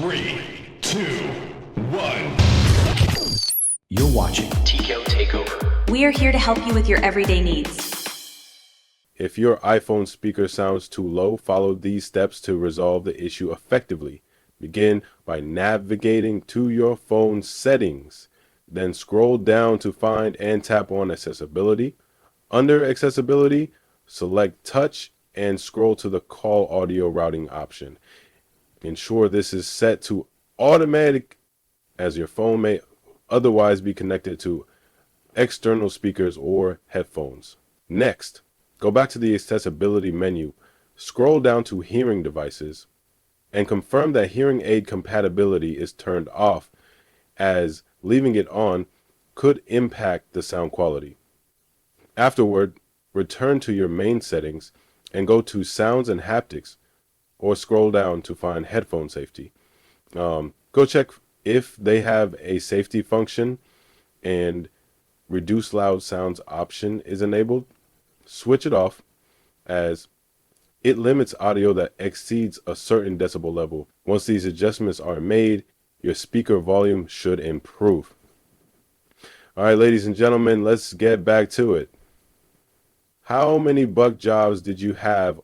3, 2, 1. You're watching TKO Takeover. We are here to help you with your everyday needs. If your iPhone speaker sounds too low, follow these steps to resolve the issue effectively. Begin by navigating to your phone settings. Then scroll down to find and tap on Accessibility. Under Accessibility, select Touch and scroll to the Call Audio Routing option. Ensure this is set to automatic, as your phone may otherwise be connected to external speakers or headphones. Next, go back to the Accessibility menu, scroll down to Hearing Devices, and confirm that hearing aid compatibility is turned off, as leaving it on could impact the sound quality. Afterward, return to your main settings and go to Sounds and Haptics, or scroll down to find Headphone Safety. Go check if they have a safety function and Reduce Loud Sounds option is enabled. Switch it off, as it limits audio that exceeds a certain decibel level. Once these adjustments are made, your speaker volume should improve. All right, ladies and gentlemen, let's get back to it. How many buck jobs did you have